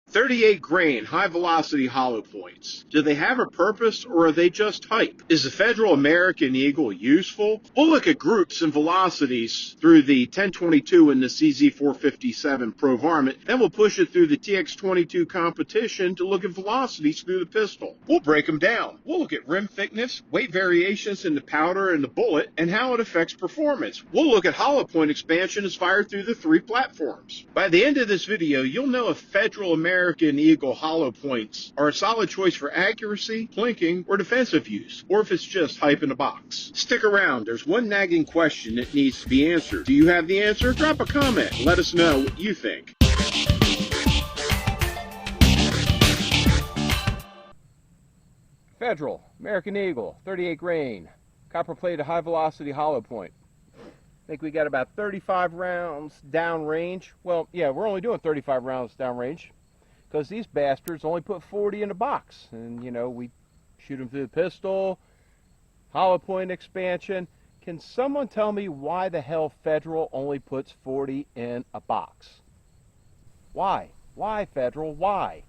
38 grain high velocity hollow points. Do they have a purpose or are they just hype? Is the Federal American Eagle useful? We'll look at groups and velocities through the 1022 and the CZ457 Pro Varmint. Then we'll push it through the TX22 Competition to look at velocities through the pistol. We'll break them down. We'll look at rim thickness, weight variations in the powder and the bullet, and how it affects performance. We'll look at hollow point expansion as fired through the 3 platforms. By the end of this video, you'll know if Federal American Eagle hollow points are a solid choice for accuracy, plinking, or defensive use, or if it's just hype in a box. Stick around, there's one nagging question that needs to be answered. Do you have the answer? Drop a comment and let us know what you think. Federal American Eagle, 38 grain, copper plated high velocity hollow point. I think we got about 35 rounds downrange. Well, yeah, we're only doing 35 rounds downrange because these bastards only put 40 in the box. And, you know, we shoot them through the pistol, hollow point expansion. Can someone tell me why the hell Federal only puts 40 in a box? Why? Why, Federal? Why?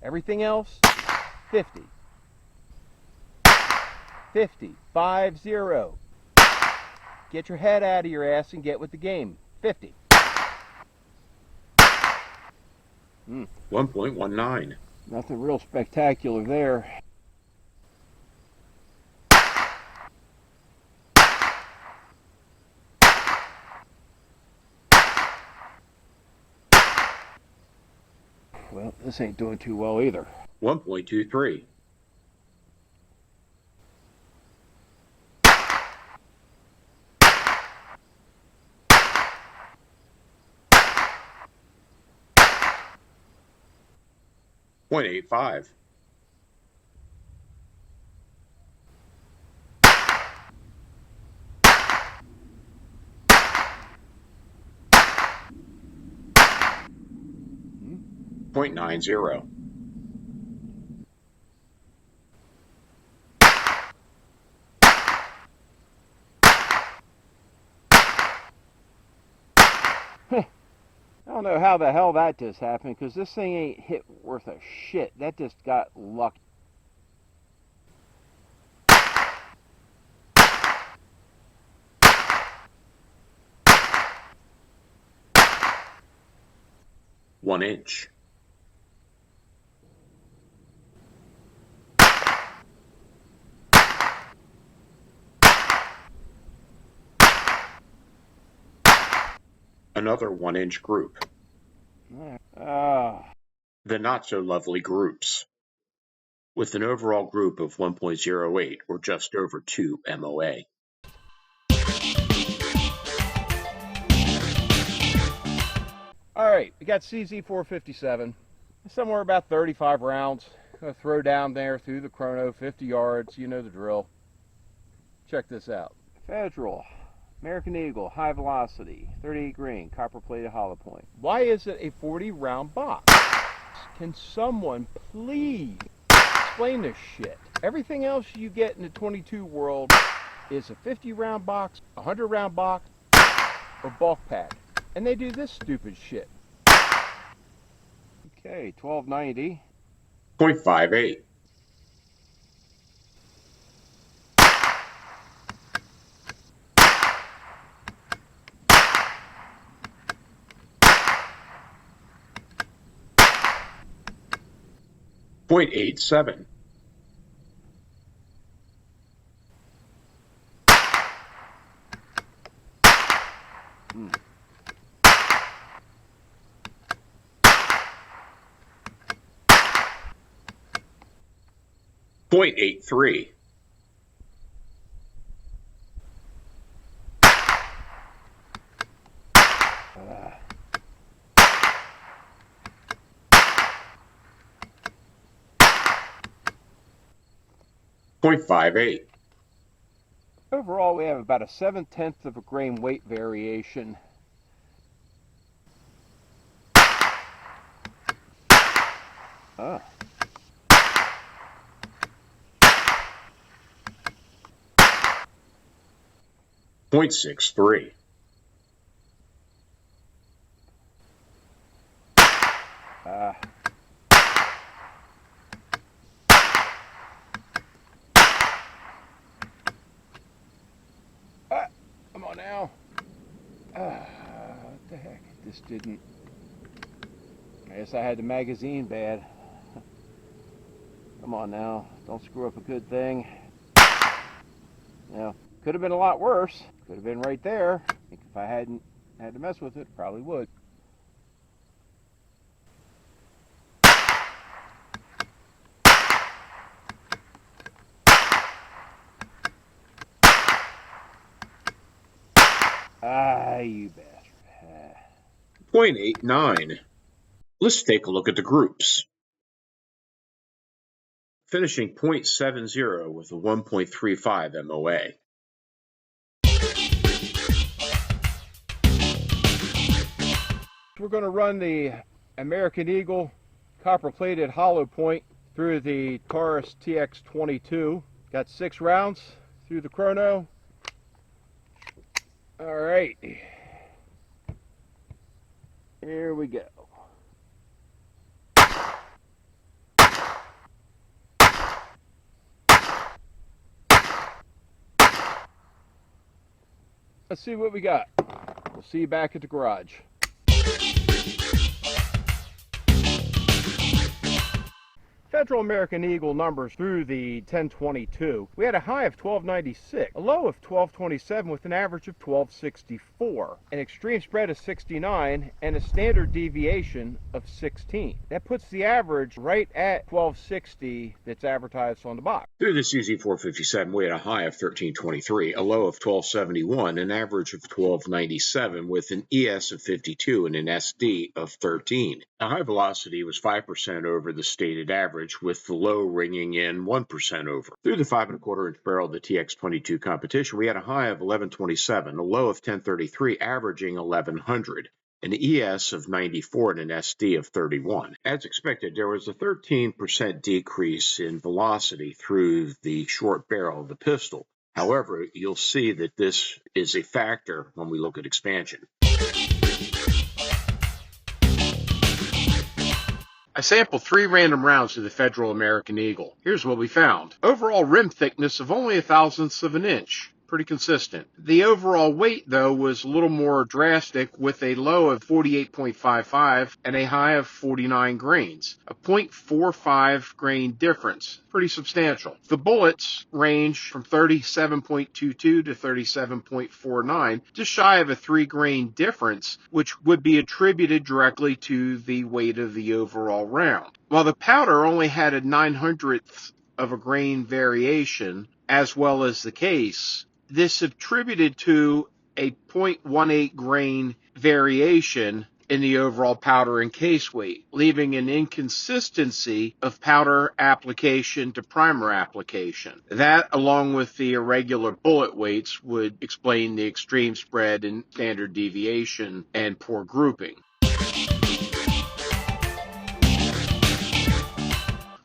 Everything else, 50. 50. 5-0. Get your head out of your ass and get with the game. 50. 1.19. Nothing real spectacular there. Well, this ain't doing too well either. 1.23. 0.85. 0.90. 'I don't know how the hell that just happened, because this thing ain't hit worth a shit. That just got lucky. One inch. 1 inch group. The not so lovely groups, with an overall group of 1.08 or just over 2 MOA. Alright, we got CZ457. Somewhere about 35 rounds. Gonna throw down there through the chrono, 50 yards, you know the drill. Check this out. Federal American Eagle, high velocity, 38 grain, copper plated hollow point. Why is it a 40 round box? Can someone please explain this shit? Everything else you get in the 22 world is a 50 round box, a 100 round box, or bulk pack. And they do this stupid shit. Okay, 1290. 0.58. 0.87. 0.83. 0.58. Overall, we have about a 7/10 of a grain weight variation. Ah. 0.63. 0.63. This didn't, I guess I had the magazine bad. Come on now, don't screw up a good thing. Now, could have been a lot worse. Could have been right there. I think if I hadn't had to mess with it, probably would. Ah, you bastard. 0.89. Let's take a look at the groups. Finishing 0.70 with a 1.35 MOA. We're going to run the American Eagle copper-plated hollow point through the Taurus TX22. Got 6 rounds through the chrono. All right, here we go. Let's see what we got. We'll see you back at the garage. Federal American Eagle numbers through the 1022. We had a high of 1296, a low of 1227 with an average of 1264, an extreme spread of 69, and a standard deviation of 16. That puts the average right at 1260 that's advertised on the box. Through the CZ457, we had a high of 1323, a low of 1271, an average of 1297 with an ES of 52 and an SD of 13. The high velocity was 5% over the stated average, with the low ringing in 1% over. Through the 5 1/4 inch barrel of the TX22 Competition, we had a high of 1127, a low of 1033, averaging 1100. An ES of 94 and an SD of 31. As expected, there was a 13% decrease in velocity through the short barrel of the pistol. However, you'll see that this is a factor when we look at expansion. I sampled 3 random rounds of the Federal American Eagle. Here's what we found. Overall rim thickness of only 1/1000th of an inch. Pretty consistent. The overall weight, though, was a little more drastic with a low of 48.55 and a high of 49 grains. A 0.45 grain difference. Pretty substantial. The bullets range from 37.22 to 37.49, just shy of a 3 grain difference, which would be attributed directly to the weight of the overall round. While the powder only had a 900th of a grain variation, as well as the case, this attributed to a 0.18 grain variation in the overall powder and case weight, leaving an inconsistency of powder application to primer application. That, along with the irregular bullet weights, would explain the extreme spread in standard deviation and poor grouping.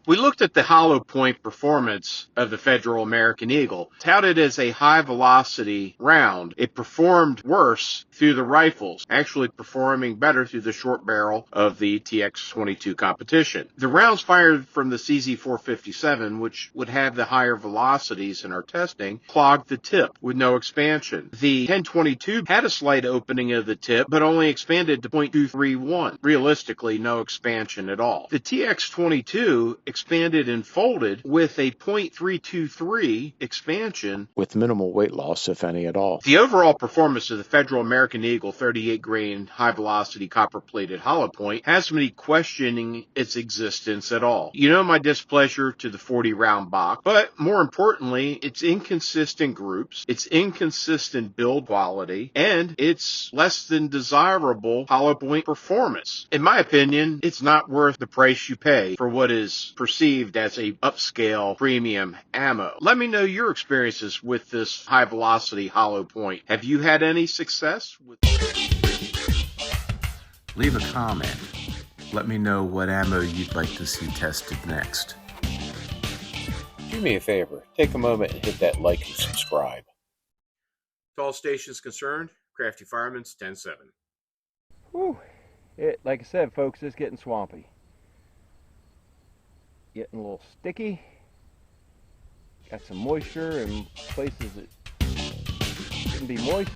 We looked at the hollow point performance of the Federal American Eagle. Touted as a high velocity round, it performed worse through the rifles, actually performing better through the short barrel of the TX22 Competition. The rounds fired from the CZ457, which would have the higher velocities in our testing, clogged the tip with no expansion. The 1022 had a slight opening of the tip, but only expanded to 0.231. Realistically, no expansion at all. The TX22 expanded and folded with a 0.323 expansion with minimal weight loss, if any at all. The overall performance of the Federal American Eagle 38 grain high velocity copper plated hollow point has me questioning its existence at all. You know my displeasure to the 40 round box, but more importantly, its inconsistent groups, its inconsistent build quality, and its less than desirable hollow point performance. In my opinion, it's not worth the price you pay for what is perceived as a upscale premium ammo. Let me know your experiences with this high velocity hollow point. Have you had any success with? Leave a comment. Let me know what ammo you'd like to see tested next. Do me a favor, take a moment and hit that like and subscribe. To all stations concerned, Crafty Fireman's 10-7. Whew. Like I said, folks, it's getting swampy. Getting a little sticky. Got some moisture in places that shouldn't be moist.